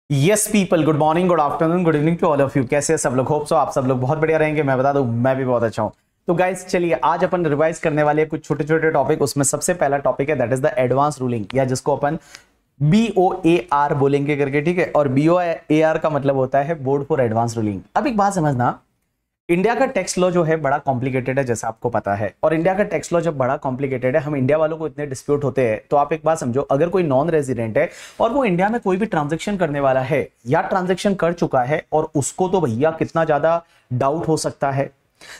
Yes people, good morning, good afternoon, good evening to all of you. कैसे हैं सब लोग? होप सो आप सब लोग बहुत बढ़िया रहेंगे। मैं बता दूं, मैं भी बहुत अच्छा हूं। तो गाइस चलिए, आज अपन रिवाइज करने वाले हैं कुछ छोटे छोटे टॉपिक। उसमें सबसे पहला टॉपिक है that is the advance ruling, या जिसको अपन BOAR बोलेंगे करके, ठीक है। और BOAR का मतलब होता है बोर्ड फॉर एडवांस रूलिंग। अब एक बात समझना, इंडिया का टैक्स लॉ जो है बड़ा कॉम्प्लिकेटेड है, जैसा आपको पता है। और इंडिया का टैक्स लॉ जब बड़ा कॉम्प्लिकेटेड है, हम इंडिया वालों को इतने डिस्प्यूट होते हैं, तो आप एक बात समझो, अगर कोई नॉन रेजिडेंट है और वो इंडिया में कोई भी ट्रांजेक्शन करने वाला है या ट्रांजेक्शन कर चुका है, और उसको तो भैया कितना ज्यादा डाउट हो सकता है,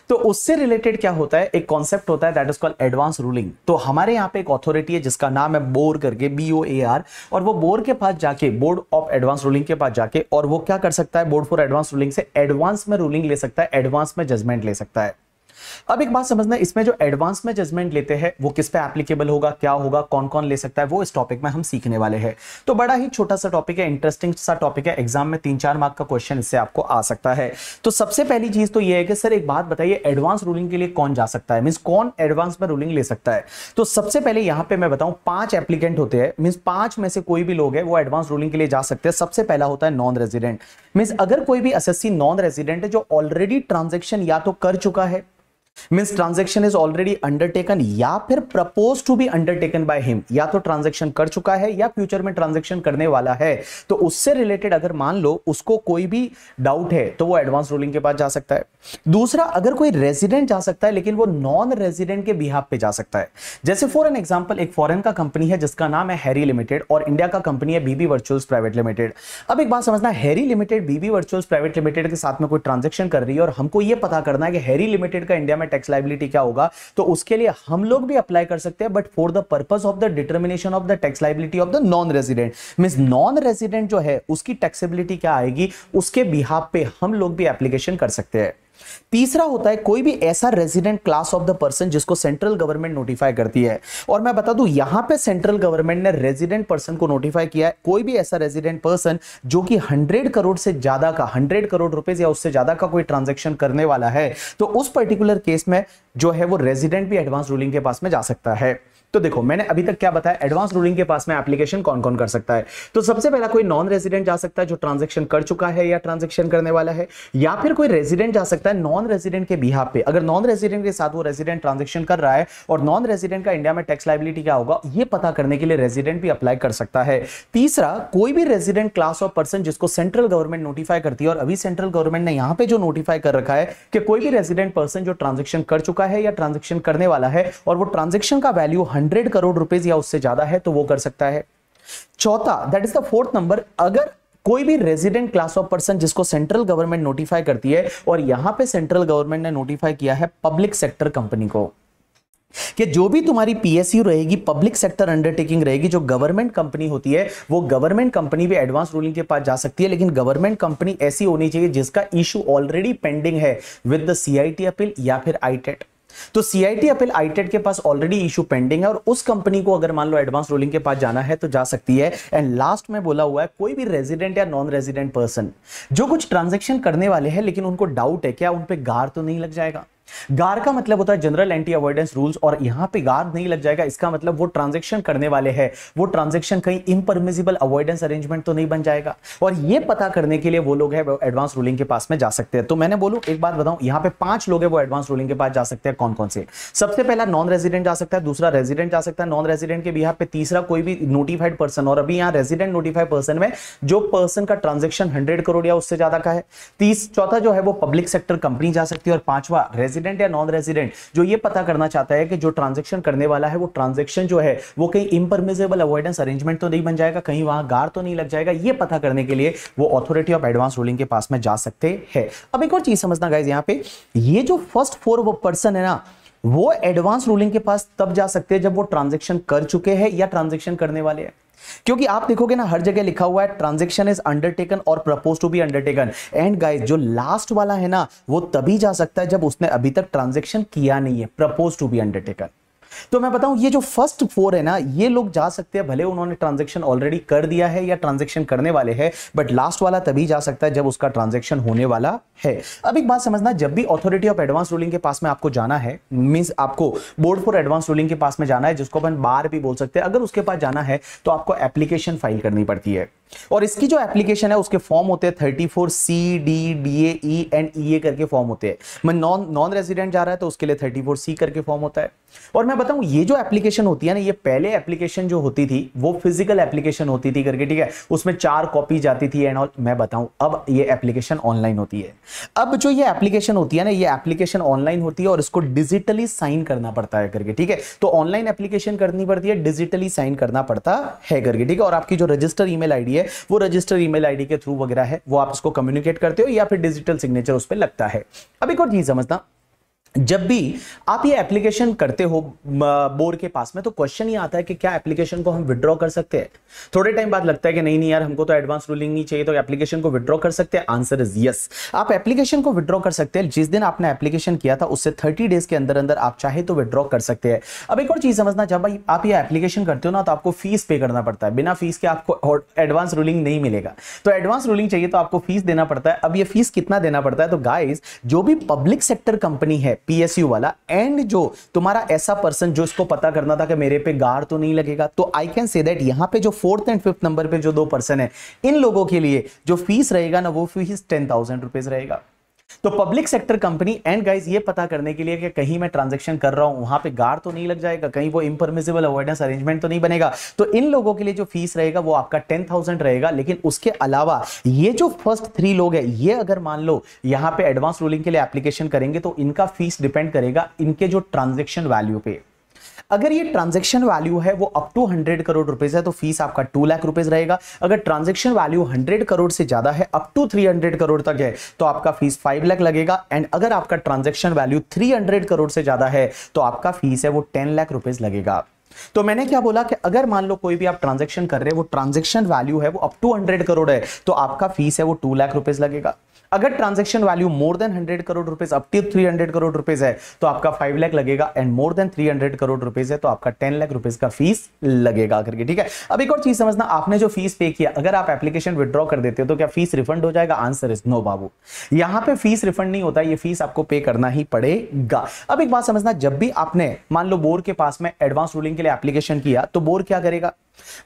तो उससे रिलेटेड क्या होता है, एक कॉन्सेप्ट होता है that is called advance ruling. तो हमारे यहाँ पे एक अथॉरिटी है जिसका नाम है बोर करके, BOAR। और वो बोर के पास जाके, बोर्ड ऑफ एडवांस रूलिंग के पास जाके, और वो क्या कर सकता है, बोर्ड फॉर एडवांस रूलिंग से एडवांस में रूलिंग ले सकता है, एडवांस में जजमेंट ले सकता है। अब एक बात समझना, इसमें जो एडवांस में जजमेंट लेते हैं वो किस पे एप्लीकेबल होगा, क्या होगा, कौन कौन ले सकता है, वो इस टॉपिक में हम सीखने वाले हैं। तो बड़ा ही छोटा सा टॉपिक है, इंटरेस्टिंग सा टॉपिक है। एग्जाम में 3-4 मार्क का क्वेश्चन इससे आपको आ सकता है। तो सबसे पहली चीज तो ये है कि सर एक बात बताइए, एडवांस रूलिंग के लिए कौन जा सकता है, मींस कौन एडवांस में रूलिंग ले सकता है। तो सबसे पहले यहां पे मैं बताऊं, 5 एप्लीकेंट होते हैं, मींस 5 में से कोई भी लोग है वो एडवांस रूलिंग के लिए जा सकते हैं। सबसे पहला होता है नॉन रेजिडेंट, मींस अगर कोई भी एसएससी नॉन रेजिडेंट है जो ऑलरेडी ट्रांजेक्शन या तो कर चुका है, means transaction is already undertaken, या फिर propose to be undertaken by him, या तो ट्रांजैक्शन कर चुका है या फ्यूचर में ट्रांजैक्शन करने वाला है, तो उससे रिलेटेड अगर मान लो उसको कोई भी डाउट है तो वो एडवांस रूलिंग के पास जा सकता है। दूसरा, अगर कोई रेजिडेंट जा सकता है लेकिन वो नॉन रेजिडेंट के बिहाफ पे जा सकता है। जैसे फॉर एन एग्जांपल, एक फॉरेन का कंपनी है जिसका नाम है हैरी लिमिटेड, और इंडिया का कंपनी है BB वर्चुअल्स प्राइवेट लिमिटेड। अब एक बात समझना, Harry limited BB वर्चुअल्स private limited के साथ में कोई ट्रांजैक्शन कर रही है, और हमको ये पता करना है कि हैरी लिमिटेड का इंडिया में टैक्स लायबिलिटी क्या होगा, तो उसके लिए हम लोग भी अप्लाई कर सकते हैं, but for the purpose of the determination of the tax liability of the non resident. Means non resident जो है उसकी टैक्सेबिलिटी क्या आएगी, उसके बिहाफ पे हम लोग भी एप्लीकेशन कर सकते हैं। तीसरा होता है कोई भी ऐसा resident class of the person जिसको सेंट्रल गवर्नमेंट नोटिफाई करती है। और मैं बता दूं, यहां पे सेंट्रल गवर्नमेंट ने रेजिडेंट पर्सन को नोटिफाई किया है, कोई भी ऐसा रेजिडेंट पर्सन जो कि 100 करोड़ से ज्यादा का, 100 करोड़ रुपए या उससे ज्यादा का कोई ट्रांजैक्शन करने वाला है, तो उस पर्टिकुलर केस में जो है वो रेजिडेंट भी एडवांस रूलिंग के पास में जा सकता है। तो देखो, मैंने अभी तक क्या बताया, एडवांस रूलिंग के पास में एप्लीकेशन कौन कौन कर सकता है। तो सबसे पहला कोई नॉन रेजिडेंट जा सकता है जो ट्रांजैक्शन कर चुका है या ट्रांजैक्शन करने वाला है, या फिर कोई रेजिडेंट जा सकता है नॉन रेजिडेंट के बिहाफ पे। अगर नॉन रेजिडेंट के साथ वो रेजिडेंट ट्रांजैक्शन कर रहा है और नॉन रेजिडेंट का इंडिया में टैक्स लायबिलिटी क्या होगा, ये पता करने के लिए रेजिडेंट भी अप्लाई कर सकता है। तीसरा, कोई भी रेजिडेंट क्लास ऑफ पर्सन जिसको सेंट्रल गवर्नमेंट नोटिफाई करती है, और अभी सेंट्रल गवर्नमेंट ने यहां पे जो नोटिफाई कर रखा है कि कोई भी रेजिडेंट पर्सन जो ट्रांजैक्शन कर चुका है या ट्रांजैक्शन करने वाला है, और वो ट्रांजैक्शन का वैल्यू 100 करोड़ रुपए या उससे ज्यादा है, तो वो कर सकता है। चौथा, that is the 4th number, अगर कोई भी रेजिडेंट क्लास ऑफ पर्सन जिसको सेंट्रल गवर्नमेंट नोटिफाई करती है, और यहां पे सेंट्रल गवर्नमेंट ने नोटिफाई किया है पब्लिक सेक्टर कंपनी को कि जो भी तुम्हारी PSU रहेगी, पब्लिक सेक्टर अंडरटेकिंग रहेगी, जो गवर्नमेंट कंपनी होती है, वो गवर्नमेंट कंपनी भी एडवांस रूलिंग के पास जा सकती है। लेकिन गवर्नमेंट कंपनी ऐसी होनी चाहिए जिसका इशू ऑलरेडी पेंडिंग है विद द CIT अपील या फिर ITET। तो CIT अपील ITET के पास ऑलरेडी इशू पेंडिंग है, और उस कंपनी को अगर मान लो एडवांस रूलिंग के पास जाना है तो जा सकती है। एंड लास्ट में बोला हुआ है कोई भी रेजिडेंट या नॉन रेजिडेंट पर्सन जो कुछ ट्रांजैक्शन करने वाले हैं लेकिन उनको डाउट है क्या उन पे गार तो नहीं लग जाएगा। गार का मतलब होता है जनरल एंटी अवॉइडेंस रूल्स, और यहां पे गार नहीं लग जाएगा, इसका मतलब वो ट्रांजैक्शन करने वाले हैं, वो ट्रांजैक्शन कहीं इम्परमिसिबल अवॉइडेंस अरेंजमेंट तो नहीं बन जाएगा। और ये पता करने के लिए वो लोग हैं वो एडवांस रूलिंग के पास में जा सकते हैं। तो मैंने बोलूं, एक बात बताऊं, यहां पे 5 लोग हैं वो एडवांस रूलिंग के पास जा सकते हैं। कौन कौन से? सबसे पहला नॉन रेजिडेंट जा सकता है, दूसरा रेजिडेंट जा सकता है नॉन रेजिडेंट के बिहाफ पे, तीसरा कोई भी नोटिफाइड पर्सन, और अभी यहां रेजिडेंट नोटिफाइड पर्सन में जो पर्सन का ट्रांजैक्शन 100 करोड़ या उससे ज्यादा का है, चौथा जो है वो पब्लिक सेक्टर कंपनी जा सकती है, और पांचवा रेजिडेंट या नॉन रेजिडेंट जो ये पता करना चाहता है कि जो ट्रांजैक्शन करने वाला है वो ट्रांजैक्शन जो है वो कहीं इम्परमिसिबल अवॉइडेंस अरेंजमेंट तो नहीं बन जाएगा, कहीं वहां गार तो नहीं लग जाएगा। ये पता करने के लिए वो अथॉरिटी ऑफ एडवांस रूलिंग के पास में जा सकते हैं। अब एक और चीज समझना गाइस, यहां पे ये जो फर्स्ट 4 पर्सन है ना, वो एडवांस रूलिंग के पास तब जा सकते हैं जब वो ट्रांजैक्शन कर चुके हैं या ट्रांजैक्शन करने वाले हैं। क्योंकि आप देखोगे ना, हर जगह लिखा हुआ है ट्रांजैक्शन इज अंडरटेकन और propose to be undertaken. And guys, जो लास्ट वाला है ना, वो तभी जा सकता है जब उसने अभी तक ट्रांजैक्शन किया नहीं है, प्रपोज टू बी अंडरटेकन। तो मैं बताऊं, ये जो फर्स्ट 4 है ना, ये लोग जा सकते हैं भले उन्होंने ट्रांजैक्शन ऑलरेडी कर दिया है या ट्रांजैक्शन करने वाले हैं, बट लास्ट वाला तभी जा सकता है जब उसका ट्रांजैक्शन होने वाला है। अब एक बात समझना, जब भी अथॉरिटी ऑफ एडवांस रूलिंग के पास में आपको जाना है, मींस आपको बोर्ड फॉर एडवांस रूलिंग के पास में जाना है, जिसको अपन बार भी बोल सकते हैं, अगर उसके पास जाना है तो आपको एप्लीकेशन फाइल करनी पड़ती है। और इसकी जो एप्लीकेशन है उसके फॉर्म होते हैं 34C D DA E and EA करके फॉर्म होते हैं। मैं नॉन रेजिडेंट जा रहा है तो उसके लिए 34C करके फॉर्म होता है। और मैं बताऊं ये जो एप्लीकेशन होती है ना, ये पहले एप्लीकेशन जो होती थी वो फिजिकल एप्लीकेशन होती थी करके, ठीक है, उसमें 4 कॉपी जाती थी एंड ऑल। मैं बताऊं अब ये एप्लीकेशन ऑनलाइन होती है। अब जो ये एप्लीकेशन होती है ना, ये एप्लीकेशन ऑनलाइन होती है और इसको डिजिटली साइन करना पड़ता है करके, ठीक है। तो ऑनलाइन एप्लीकेशन करनी पड़ती है, डिजिटली साइन करना पड़ता है करके, ठीक है। और आपकी जो रजिस्टर ईमेल आईडी है वो रजिस्टर ईमेल आईडी के थ्रू वगैरह है वो आप इसको कम्युनिकेट करते हो या फिर डिजिटल सिग्नेचर उस पर लगता है। अब एक और चीज समझना, जब भी आप ये एप्लीकेशन करते हो बोर्ड के पास में, तो क्वेश्चन ये आता है कि क्या एप्लीकेशन को हम विड्रॉ कर सकते हैं। थोड़े टाइम बाद लगता है कि नहीं यार हमको तो एडवांस रूलिंग नहीं चाहिए, तो एप्लीकेशन को विड्रॉ कर सकते हैं। आंसर इज यस, आप एप्लीकेशन को विड्रॉ कर सकते हैं। जिस दिन आपने एप्लीकेशन किया था उससे 30 डेज के अंदर अंदर आप चाहे तो विड्रॉ कर सकते हैं। अब एक और चीज समझना, जब आप ये एप्लीकेशन करते हो ना तो आपको फीस पे करना पड़ता है। बिना फीस के आपको एडवांस रूलिंग नहीं मिलेगा। तो एडवांस रूलिंग चाहिए तो आपको फीस देना पड़ता है। अब ये फीस कितना देना पड़ता है, तो गाइस जो भी पब्लिक सेक्टर कंपनी है PSU वाला एंड जो तुम्हारा ऐसा पर्सन जो इसको पता करना था कि मेरे पे गार्ड तो नहीं लगेगा, तो आई कैन से दैट यहां पे जो 4th एंड 5th नंबर पे जो 2 पर्सन है, इन लोगों के लिए जो फीस रहेगा ना वो फीस 10,000 रुपीज रहेगा। तो public sector company and guys ये पता करने के लिए कि कहीं मैं ट्रांजैक्शन कर रहा हूं वहां पे गार्ड तो नहीं लग जाएगा, कहीं वो इम्परमिसिबल अवॉइडेंस अरेंजमेंट तो नहीं बनेगा, तो इन लोगों के लिए जो फीस रहेगा वो आपका 10,000 रहेगा। लेकिन उसके अलावा ये जो फर्स्ट 3 लोग है, ये अगर मान लो यहां पे एडवांस रूलिंग के लिए एप्लीकेशन करेंगे तो इनका फीस डिपेंड करेगा इनके जो ट्रांजैक्शन वैल्यू पे। अगर ये ट्रांजैक्शन वैल्यू है वो अप टू 100 करोड़ रुपीस है तो फीस आपका 2 लाख रुपीस रहेगा। अगर ट्रांजैक्शन वैल्यू 100 करोड़ से ज्यादा है, अप टू 300 करोड़ तक है, तो आपका फीस 5 लाख लगेगा। एंड अगर आपका ट्रांजैक्शन वैल्यू 300 करोड़ से ज्यादा है तो आपका फीस है वो 10 लाख रुपीस लगेगा। तो मैंने क्या बोला कि अगर मान लो कोई भी आप ट्रांजैक्शन कर रहे हैं, वो ट्रांजैक्शन वैल्यू है वो अप टू 100 करोड़ है, तो आपका फीस है वो 2 लाख रुपीस लगेगा। अगर transaction value more than 100 crore rupees, up to 300 crore rupees है, तो आपका 5 लाख लगेगा। And more than 300 crore rupees है तो आपका 10 लाख रुपीस का फीस लगेगा करके, ठीक है। अब एक और चीज समझना, आपने जो फीस पे किया, अगर आप एप्लीकेशन विड्रॉ कर देते हो तो क्या फीस रिफंड हो जाएगा? आंसर इज नो बाबू, यहां पे फीस रिफंड नहीं होता, ये फीस आपको पे करना ही पड़ेगा। अब एक बात समझना, जब भी आपने मान लो बोर्ड के पास में एडवांस रूलिंग के लिए एप्लीकेशन किया तो बोर्ड क्या करेगा?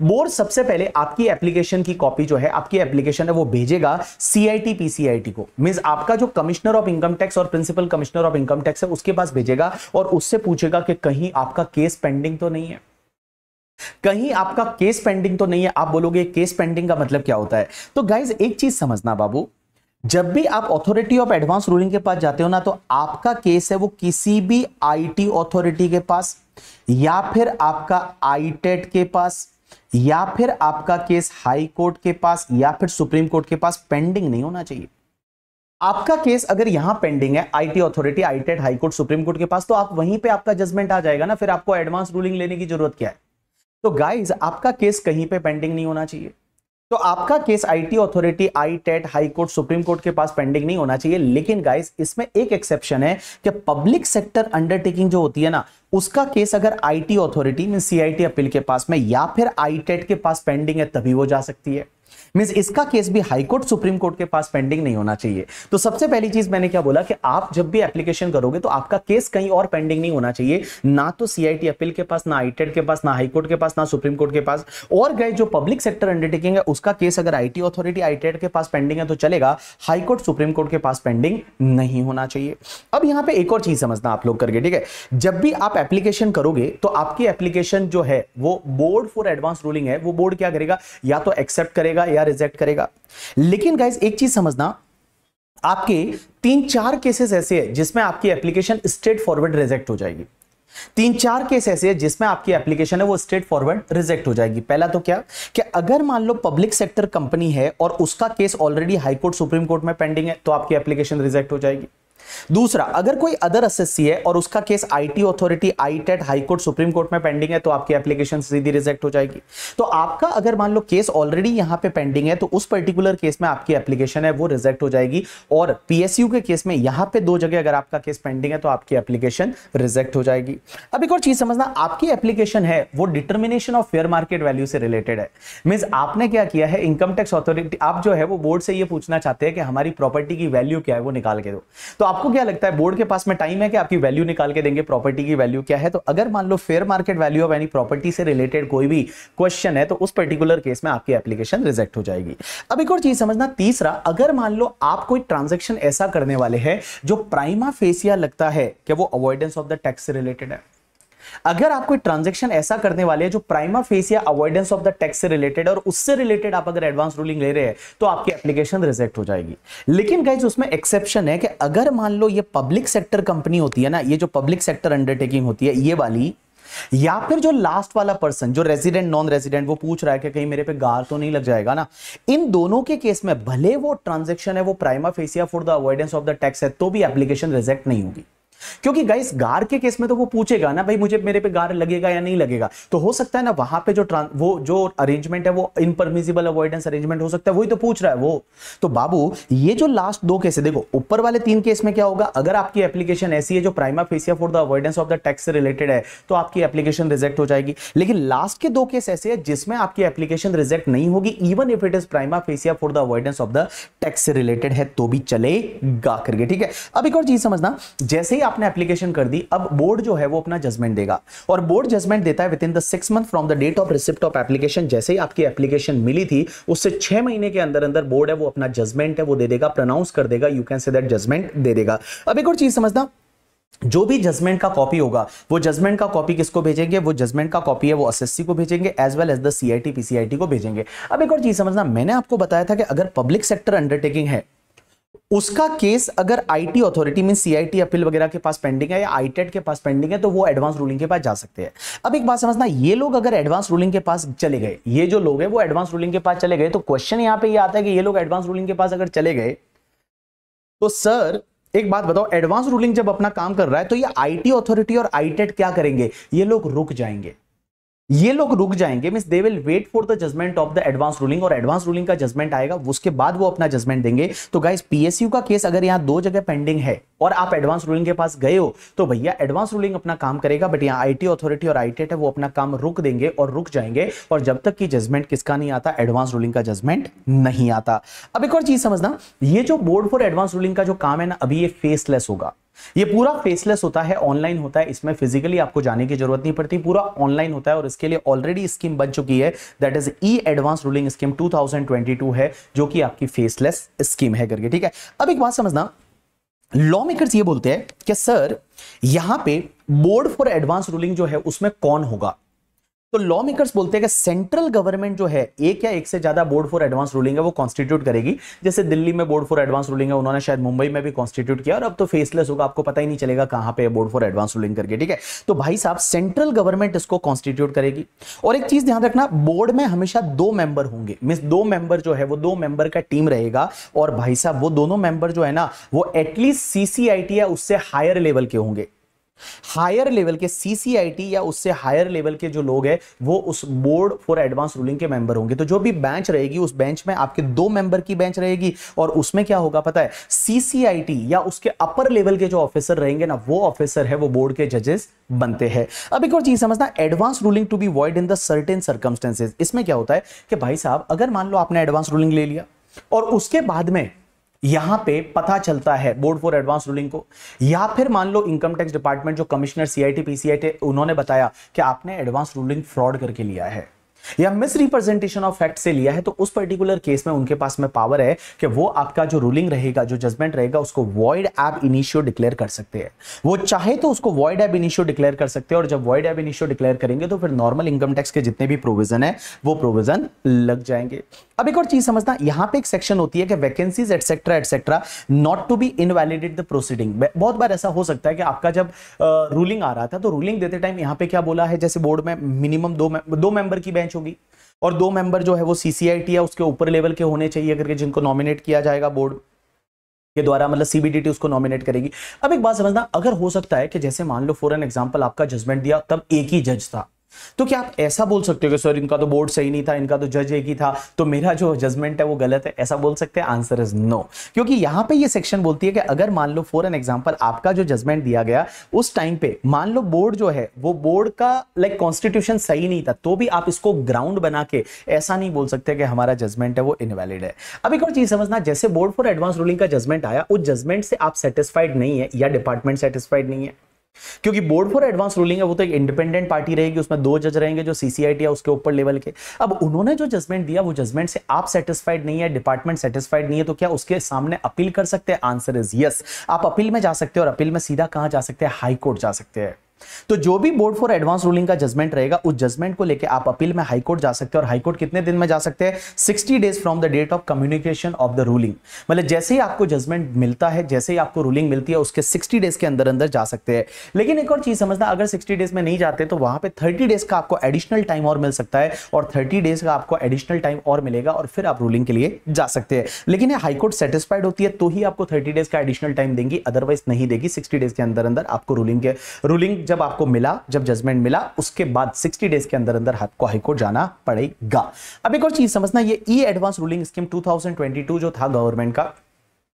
बोर्ड सबसे पहले आपकी एप्लीकेशन की कॉपी जो है, आपकी एप्लीकेशन है वो भेजेगा CIT PCIT को, मींस आपका जो कमिश्नर ऑफ इनकम टैक्स और principal commissioner of income tax है उसके पास भेजेगा और उससे पूछेगा कि कहीं आपका केस पेंडिंग तो नहीं है, कहीं आपका केस पेंडिंग तो नहीं है। आप बोलोगे केस पेंडिंग का मतलब क्या होता है? तो गाइज एक चीज समझना बाबू, जब भी आप अथॉरिटी ऑफ एडवांस रूलिंग के पास जाते हो ना, तो आपका केस है वो किसी भी IT अथॉरिटी के पास या फिर आपका ITET के पास या फिर आपका केस हाई कोर्ट के पास या फिर सुप्रीम कोर्ट के पास पेंडिंग नहीं होना चाहिए। आपका केस अगर यहां पेंडिंग है IT authority, ITET, high court, supreme court के पास, तो आप वहीं पे आपका जजमेंट आ जाएगा ना, फिर आपको एडवांस रूलिंग लेने की जरूरत क्या है? तो गाइज आपका केस कहीं पे पेंडिंग नहीं होना चाहिए। तो आपका case IT authority, ITET, high court, supreme court के पास पेंडिंग नहीं होना चाहिए। लेकिन गाइस इसमें एक एक्सेप्शन है कि पब्लिक सेक्टर अंडरटेकिंग जो होती है ना, उसका केस अगर IT authority means CIT appeal के पास में या फिर ITET के पास पेंडिंग है तभी वो जा सकती है। मींस इसका केस भी हाई कोर्ट, सुप्रीम कोर्ट के पास पेंडिंग नहीं होना चाहिए। तो सबसे पहली चीज मैंने क्या बोला कि आप जब भी एप्लीकेशन करोगे तो आपका केस कहीं और पेंडिंग नहीं होना चाहिए, ना तो CIT अपील के पास, ना ITET के पास, ना हाई कोर्ट के पास, ना सुप्रीम कोर्ट के पास। और गए जो पब्लिक सेक्टर अंडरटेकिंग है उसका केस अगर IT अथॉरिटी, ITET के पास पेंडिंग है तो चलेगा, हाई कोर्ट, सुप्रीम कोर्ट के पास पेंडिंग नहीं होना चाहिए। अब यहां पे एक और चीज समझना आप लोग करके, ठीक है, जब भी आप एप्लीकेशन करोगे तो आपकी एप्लीकेशन जो है वो बोर्ड फॉर एडवांस रूलिंग है, वो बोर्ड क्या करेगा, या तो एक्सेप्ट करेगा या रिजेक्ट करेगा। लेकिन गाइस एक चीज समझना, आपके 3-4 केसेस ऐसे हैं जिसमें आपकी एप्लीकेशन स्ट्रेट फॉरवर्ड रिजेक्ट हो जाएगी। 3-4 केस ऐसे हैं जिसमें आपकी एप्लीकेशन है वो स्ट्रेट फॉरवर्ड रिजेक्ट हो जाएगी। पहला तो क्या कि अगर मान लो पब्लिक सेक्टर कंपनी है और उसका case already high court, supreme court में पेंडिंग है तो आपकी एप्लीकेशन रिजेक्ट हो जाएगी। दूसरा, अगर कोई अदर एसएससी है और उसका case IT authority, ITET, high court, supreme court में पेंडिंग है तो आपकी एप्लीकेशन सीधी रिजेक्ट हो जाएगी। तो आपका अगर मान लो केस ऑलरेडी यहां पे पेंडिंग है तो उस पर्टिकुलर केस में आपकी एप्लीकेशन है वो रिजेक्ट हो जाएगी। और PSU के केस में यहां पे 2 जगह अगर आपका केस पेंडिंग है तो आपकी एप्लीकेशन रिजेक्ट हो जाएगी। अब एक और चीज समझना, आपकी एप्लीकेशन है वो determination of fair market value से रिलेटेड है। मींस आपने क्या किया है, इनकम टैक्स अथॉरिटी, आप जो है वो बोर्ड से ये पूछना चाहते हैं कि हमारी प्रॉपर्टी की वैल्यू क्या है वो निकाल के दो। तो आपको क्या लगता है बोर्ड के पास में टाइम है कि आपकी वैल्यू निकाल के देंगे, प्रॉपर्टी की वैल्यू क्या है? तो अगर मान लो fair market value of any property से रिलेटेड कोई भी क्वेश्चन है तो उस पर्टिकुलर केस में आपकी एप्लीकेशन रिजेक्ट हो जाएगी। अब एक और चीज समझना, तीसरा, अगर मान लो आप कोई ट्रांजैक्शन ऐसा करने वाले हैं जो प्राइमा फेसिया लगता है कि वो अवॉइडेंस ऑफ द टैक्स से रिलेटेड है, अगर आप कोई ट्रांजैक्शन ऐसा करने वाले हैं जो prima fascia avoidance of the tax से रिलेटेड और उससे रिलेटेड आप अगर एडवांस रूलिंग ले रहे हैं तो आपकी एप्लीकेशन रिजेक्ट हो जाएगी। लेकिन गाइस उसमें एक्सेप्शन है कि अगर मान लो ये पब्लिक सेक्टर कंपनी होती है ना, ये जो पब्लिक सेक्टर अंडरटेकिंग होती है ये वाली, या फिर जो लास्ट वाला पर्सन जो रेजिडेंट नॉन रेजिडेंट वो पूछ रहा है कि कहीं मेरे पे गार तो नहीं लग जाएगा ना, इन दोनों के केस में भले वो ट्रांजैक्शन है वो prima fascia for the avoidance of the tax है तो भी एप्लीकेशन रिजेक्ट नहीं होगी। क्योंकि गाइस गार के केस में तो वो पूछेगा ना भाई मुझे मेरे पे गार लगेगा या नहीं लगेगा, तो हो सकता है ना वहां पे जो अरेंजमेंट है वो इनपरमिसिबल अवॉइडेंस अरेंजमेंट हो सकता है, वही तो पूछ रहा है वो। तो बाबू ये जो लास्ट दो केस है, देखो ऊपर वाले तीन केस में क्या होगा, अगर आपकी एप्लीकेशन ऐसी है जो prima fascia for the avoidance of the tax से रिलेटेड है तो आपकी एप्लीकेशन रिजेक्ट हो जाएगी। लेकिन लास्ट के दो केस ऐसे है जिसमें आपकी एप्लीकेशन रिजेक्ट नहीं होगी even if it is prima fascia for the avoidance of the tax से रिलेटेड है तो भी चलेगा करके, ठीक है। अब एक और चीज समझना, जैसे ही आपने एप्लीकेशन कर दी, अब बोर्ड जो है वो अपना जजमेंट देगा और बोर्ड जजमेंट देता है within the 6 month from the date of receipt of application. जैसे ही आपकी एप्लीकेशन मिली थी उससे 6 महीने के अंदर अंदर बोर्ड है वो अपना जजमेंट है वो दे देगा, प्रोनाउंस कर देगा, you can say that judgement दे देगा। अब एक और चीज समझना, जो भी जजमेंट का कॉपी होगा वो जजमेंट का कॉपी किसको भेजेंगे, वो जजमेंट का कॉपी है वो एसएससी को भेजेंगे as well as the CIT PCIT को भेजेंगे। अब एक और चीज समझना, मैंने आपको बताया था कि अगर पब्लिक सेक्टर अंडरटेकिंग है उसका केस अगर आईटी अथॉरिटी में सीआईटी अपील वगैरह के पास पेंडिंग है या आईटेट के पास पेंडिंग है तो वो एडवांस रूलिंग के पास जा सकते हैं। अब एक बात समझना, ये लोग अगर एडवांस रूलिंग के पास चले गए, ये जो लोग हैं वो एडवांस रूलिंग के पास चले गए, तो क्वेश्चन यहां पे ये आता है कि ये लोग एडवांस रूलिंग के पास अगर चले गए तो सर एक बात बताओ, एडवांस रूलिंग जब अपना काम कर रहा है तो ये आईटी अथॉरिटी और आईटेट क्या करेंगे, ये लोग रुक जाएंगे। ये लोग रुक जाएंगे means they will wait for the judgement of the advance ruling, और एडवांस रूलिंग का जजमेंट आएगा उसके बाद वो अपना जजमेंट देंगे। तो गाइस पीएसयू का केस अगर यहां दो जगह पेंडिंग है और आप एडवांस रूलिंग के पास गए हो तो भैया एडवांस रूलिंग अपना काम करेगा, बट यहां आईटी अथॉरिटी और आईटेट है वो अपना काम रुक देंगे और रुक जाएंगे, और जब तक कि जजमेंट किसका नहीं आता, एडवांस रूलिंग का जजमेंट नहीं आता। अब एक और चीज समझना, ये जो बोर्ड फॉर एडवांस रूलिंग का जो काम है ना अभी ये फेसलेस होगा, ये पूरा फेसलेस होता है, ऑनलाइन होता है, इसमें फिजिकली आपको जाने की जरूरत नहीं पड़ती, पूरा ऑनलाइन होता है और इसके लिए ऑलरेडी स्कीम बन चुकी है, that is E advance ruling scheme 2022 है जो कि आपकी फेसलेस स्कीम है करके, ठीक है। अब एक बात समझना, लॉ मेकर्स ये बोलते हैं कि सर यहां पे बोर्ड फॉर एडवांस रूलिंग जो है उसमें कौन होगा, तो लॉ मेकर्स बोलते हैं कि सेंट्रल गवर्नमेंट जो है एक या एक से ज्यादा बोर्ड फॉर एडवांस रूलिंग है वो कॉन्स्टिट्यूट करेगी। जैसे दिल्ली में बोर्ड फॉर एडवांस रूलिंग है, उन्होंने शायद मुंबई में भी कॉन्स्टिट्यूट किया और अब तो फेसलेस होगा, आपको पता ही नहीं चलेगा कहां पे बोर्ड फॉर एडवांस रूलिंग करके, ठीक है। तो भाई साहब सेंट्रल गवर्नमेंट इसको कॉन्स्टिट्यूट करेगी। और एक चीज ध्यान रखना, बोर्ड में हमेशा 2 मेंबर होंगे, मींस 2 मेंबर जो है वो 2 मेंबर का टीम रहेगा, और भाई साहब वो दोनों मेंबर जो है ना वो एटलीस्ट सीसीआईटी या उससे हायर लेवल के होंगे। हायर लेवल के सीसीआईटी या उससे हायर लेवल के जो लोग हैं वो उस बोर्ड फॉर एडवांस रूलिंग के मेंबर होंगे। तो जो भी बेंच रहेगी उस बेंच में आपके 2 मेंबर की बेंच रहेगी, और उसमें क्या होगा पता है, सीसीआईटी या उसके अपर लेवल के जो ऑफिसर रहेंगे ना वो ऑफिसर है वो बोर्ड के जजेस बनते हैं। अब एक और चीज समझना, advance ruling to be void in the certain circumstances, इसमें क्या होता है कि भाई साहब अगर मान लो आपने एडवांस रूलिंग ले लिया और उसके बाद में यहां पे पता चलता है बोर्ड फॉर एडवांस रूलिंग को, या फिर मान लो इनकम टैक्स डिपार्टमेंट जो कमिश्नर सीआईटी पीसीआईटी उन्होंने बताया कि आपने एडवांस रूलिंग फ्रॉड करके लिया है या मिस रिप्रेजेंटेशन ऑफ फैक्ट से लिया है, तो उस पर्टिकुलर केस में उनके पास में पावर है कि वो आपका जो रूलिंग रहेगा, जो जजमेंट रहेगा, उसको वॉइड एब इनिशियो डिक्लेयर कर सकते हैं। वो चाहे तो उसको वॉइड एब इनिशियो डिक्लेयर कर सकते हैं, और जब वॉइड एब इनिशियो डिक्लेयर करेंगे तो फिर नॉर्मल इनकम टैक्स के जितने भी प्रोविजन है वो प्रोविजन लग जाएंगे। अब एक और चीज समझना, यहां पे एक सेक्शन होती है कि vacancies etcetera etcetera not to be invalidate the proceeding. बहुत बार ऐसा हो सकता है कि आपका जब रूलिंग आ रहा था तो रूलिंग देते टाइम यहां पे क्या बोला है, जैसे बोर्ड में मिनिमम 2 मेंबर की बेंच होगी और 2 मेंबर जो है वो सीसीआईटी या उसके ऊपर लेवल के होने चाहिए करके, जिनको नॉमिनेट किया जाएगा बोर्ड के द्वारा, मतलब सीबीडीटी उसको नॉमिनेट करेगी। अब एक बात समझना, अगर हो सकता है कि जैसे मान लो फॉर एन एग्जांपल आपका जजमेंट दिया तब एक ही जज था, तो क्या आप ऐसा बोल सकते हो कि सर इनका तो बोर्ड सही नहीं था, इनका तो जज एक ही था, तो मेरा जो जजमेंट है वो गलत है, ऐसा बोल सकते हैं? Answer is no. क्योंकि यहां पे ये सेक्शन बोलती है कि अगर मान लो फॉर एन एग्जांपल आपका जो जजमेंट दिया गया उस टाइम पे मान लो बोर्ड जो है वो बोर्ड का लाइक कॉन्स्टिट्यूशन सही नहीं था, तो भी आप इसको ग्राउंड बना के ऐसा नहीं बोल सकते कि हमारा जजमेंट है वो इनवैलिड है। अब एक और चीज समझना, जैसे बोर्ड फॉर एडवांस रूलिंग का जजमेंट आया, उस जजमेंट से आप सेटिस्फाइड नहीं है या डिपार्टमेंट सेटिस्फाइड नहीं है, क्योंकि बोर्ड फॉर एडवांस रूलिंग है वो तो एक इंडिपेंडेंट पार्टी रहेगी, उसमें 2 जज रहेंगे जो सीसीआईटी या उसके ऊपर लेवल के। अब उन्होंने जो जजमेंट दिया वो जजमेंट से आप सेटिस्फाइड नहीं है, डिपार्टमेंट सेटिस्फाइड नहीं है, तो क्या उसके सामने अपील कर सकते हैं? Answer is yes. आप अपील में जा सकते हैं और अपील में सीधा कहां जा सकते हैं? हाई कोर्ट जा सकते हैं। तो जो भी बोर्ड फॉर एडवांस रूलिंग का जजमेंट रहेगा उस जजमेंट को लेकर आप अपील में हाई कोर्ट जा सकते हैं। और हाई कोर्ट कितने दिन में जा सकते हैं? 60 days from the date of communication of the ruling. मतलब जैसे ही आपको जजमेंट मिलता है, जैसे ही आपको रूलिंग मिलती है, उसके 60 डेज के अंदर अंदर जा सकते हैं। लेकिन एक और चीज समझना, अगर 60 डेज में नहीं जाते तो वहां पे 30 डेज का आपको एडिशनल टाइम और मिल सकता है, और 30 डेज का आपको एडिशनल टाइम और मिलेगा और फिर आप रूलिंग के लिए जा सकते हैं। लेकिन हाई कोर्ट सेटिस्फाइड होती है तो ही आपको 30 डेज का एडिशनल टाइम देंगी, अदरवाइज नहीं देगी। 60 डेज के अंदर अंदर आपको रूलिंग जब आपको मिला, जब जजमेंट मिला, उसके बाद 60 डेज के अंदर अंदर आपको हाईकोर्ट जाना पड़ेगा। अब एक और चीज समझना, ये ई एडवांस रूलिंग स्कीम 2022 जो था गवर्नमेंट का,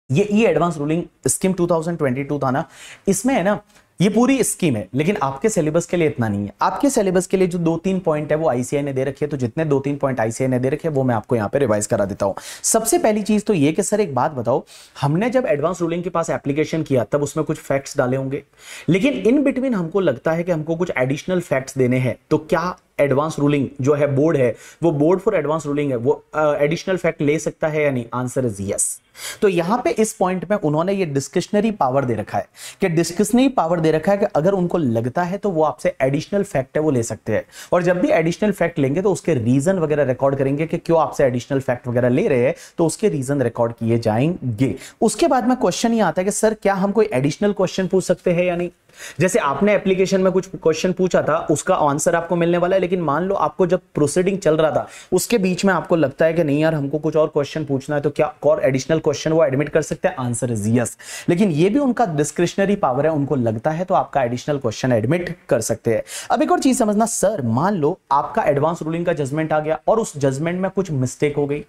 ये ई एडवांस रूलिंग स्कीम 2022 था ना, इसमें है ना ये पूरी स्कीम है, लेकिन आपके सिलेबस के लिए इतना नहीं है। आपके सिलेबस के लिए जो 2-3 पॉइंट है वो आईसीआई ने दे रखे हैं, तो जितने 2-3 पॉइंट आईसीआई ने दे रखे हैं वो मैं आपको यहां पे रिवाइज करा देता हूं। सबसे पहली चीज तो ये कि सर एक बात बताओ, हमने जब एडवांस रूलिंग के पास एप्लीकेशन किया तब उसमें कुछ फैक्ट्स डाले होंगे, लेकिन इन बिटवीन हमको लगता है कि हमको कुछ एडिशनल फैक्ट्स देने हैं, तो क्या एडवांस रूलिंग जो है बोर्ड है, वो बोर्ड फॉर एडवांस रूलिंग है, वो एडिशनल फैक्ट ले सकता है या नहीं? Answer is yes. तो यहां पे इस पॉइंट में उन्होंने ये डिस्क्रिशनरी पावर दे रखा है, कि डिस्क्रिशनरी पावर दे रखा है कि अगर उनको लगता है तो वो आपसे एडिशनल फैक्ट है वो ले सकते हैं, और जब भी एडिशनल फैक्ट लेंगे तो उसके रीजन वगैरह रिकॉर्ड करेंगे कि क्यों आपसे एडिशनल फैक्ट वगैरह ले रहे हैं, तो उसके रीजन रिकॉर्ड किए जाएंगे। उसके बाद में क्वेश्चन ये आता है कि सर क्या हम कोई एडिशनल क्वेश्चन पूछ सकते हैं या नहीं? जैसे आपने एप्लीकेशन में कुछ क्वेश्चन पूछा था, उसका आंसर आपको मिलने वाला है, लेकिन मान लो आपको जब प्रोसीडिंग चल रहा था उसके बीच में आपको लगता है कि नहीं यार हमको कुछ और क्वेश्चन पूछना है, तो क्या और एडिशनल क्वेश्चन वो एडमिट कर सकते हैं? Answer is yes. लेकिन ये भी उनका डिस्क्रिशनरी पावर है, उनको लगता है तो आपका एडिशनल क्वेश्चन एडमिट कर सकते हैं। अब एक और चीज समझना, सर मान लो आपका एडवांस रूलिंग का जजमेंट आ गया और उस जजमेंट में कुछ मिस्टेक हो गई,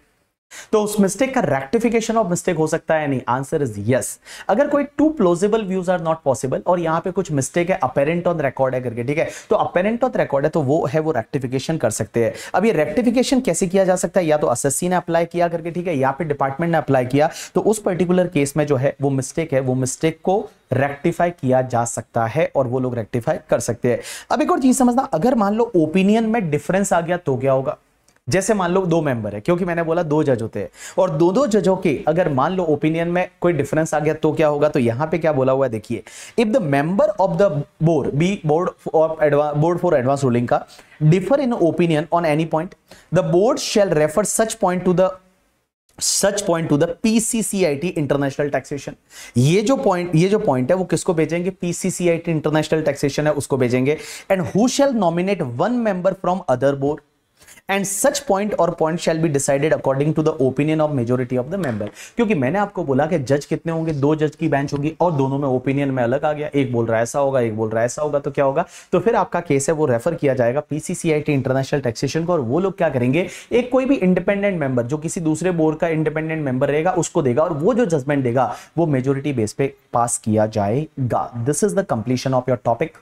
तो उस मिस्टेक का रेक्टिफिकेशन ऑफ मिस्टेक हो सकता है नहीं? Answer is yes. अगर कोई 2 plausible views are not possible और यहां पे कुछ मिस्टेक है, अपेरेंट ऑन रिकॉर्ड है करके, ठीक है, तो अपेरेंट ऑन रिकॉर्ड है तो वो है वो रेक्टिफिकेशन कर सकते हैं। अब ये रेक्टिफिकेशन कैसे किया जा सकता है? या तो एसएससी ने अप्लाई किया करके, ठीक है, या फिर डिपार्टमेंट ने अप्लाई किया, तो उस पर्टिकुलर केस में जो है वो मिस्टेक है, वो मिस्टेक को रेक्टिफाई किया जा सकता है और वो लोग रेक्टिफाई कर सकते हैं। अब एक और चीज समझना, अगर मान लो ओपिनियन में डिफरेंस आ गया तो क्या होगा? जैसे मान लो 2 मेंबर है, क्योंकि मैंने बोला 2 जज होते हैं, और दो जजों के अगर मान लो ओपिनियन में कोई डिफरेंस आ गया तो क्या होगा? तो यहां पे क्या बोला हुआ है देखिए, if the member of the board for advance ruling का differ in opinion on any point, the board shall refer such point to the PCCIT international taxation. ये जो पॉइंट है वो किसको भेजेंगे? पीसीसीआईटी इंटरनेशनल टैक्सेशन है उसको भेजेंगे। And who shell nominate 1 member from other board and such point or point shall be decided according to the opinion of majority of the member। क्योंकि मैंने आपको बोला कि जज कितने होंगे, 2 जज की बेंच होगी और दोनों में ओपिनियन में अलग आ गया, एक बोल रहा है ऐसा होगा, एक बोल रहा है ऐसा होगा, तो क्या होगा? तो फिर आपका केस है वो रेफर किया जाएगा पीसीसीआईटी इंटरनेशनल टैक्सेशन को, और वो लोग क्या करेंगे, एक कोई भी इंडिपेंडेंट मेंबर जो किसी दूसरे बोर्ड का इंडिपेंडेंट मेंबर रहेगा उसको देगा, और वो जो जजमेंट देगा वो मेजोरिटी बेस पे पास किया जाएगा। This is the completion of your topic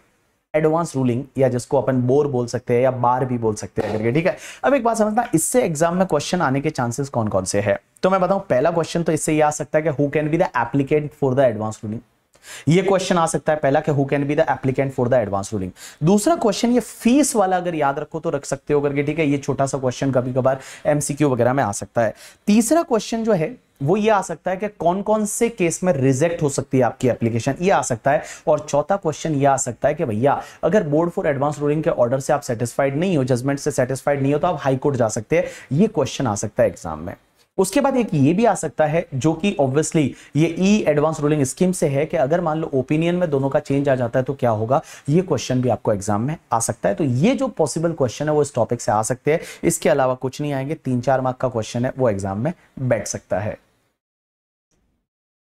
advance ruling, या जिसको अपन बोर बोल सकते हैं या बार भी बोल सकते हैं करके, ठीक है। अब एक बात समझना, इससे एग्जाम में क्वेश्चन आने के चांसेस कौन कौन से हैं? तो मैं बताऊं, पहला क्वेश्चन तो इससे ये आ सकता है कि who can be the applicant for the advance ruling. ये क्वेश्चन आ सकता है पहला कि who can be the applicant for the advance ruling. दूसरा क्वेश्चन ये फीस वाला अगर याद रखो तो रख सकते हो करके, ठीक है, ये छोटा सा क्वेश्चन कभी कभार एमसीक्यू वगैरह में आ सकता है। तीसरा क्वेश्चन जो है वो ये आ सकता है कि कौन कौन से केस में रिजेक्ट हो सकती है आपकी एप्लीकेशन, ये आ सकता है। और चौथा क्वेश्चन ये आ सकता है कि भैया अगर बोर्ड फॉर एडवांस रूलिंग के ऑर्डर से आप सेटिस्फाइड नहीं हो, जजमेंट से सेटिस्फाइड नहीं हो, तो आप हाई कोर्ट जा सकते हैं। ये क्वेश्चन आ सकता है एग्जाम में। उसके बाद एक ये भी आ सकता है जो कि ऑब्वियसली ये ई एडवांस रूलिंग स्कीम से है कि अगर मान लो ओपिनियन में दोनों का चेंज आ जाता है तो क्या होगा, ये क्वेश्चन भी आपको एग्जाम में आ सकता है। तो ये जो पॉसिबल क्वेश्चन है वो इस टॉपिक से आ सकते हैं, इसके अलावा कुछ नहीं आएंगे। 3-4 मार्क का क्वेश्चन है वो एग्जाम में बैठ सकता है।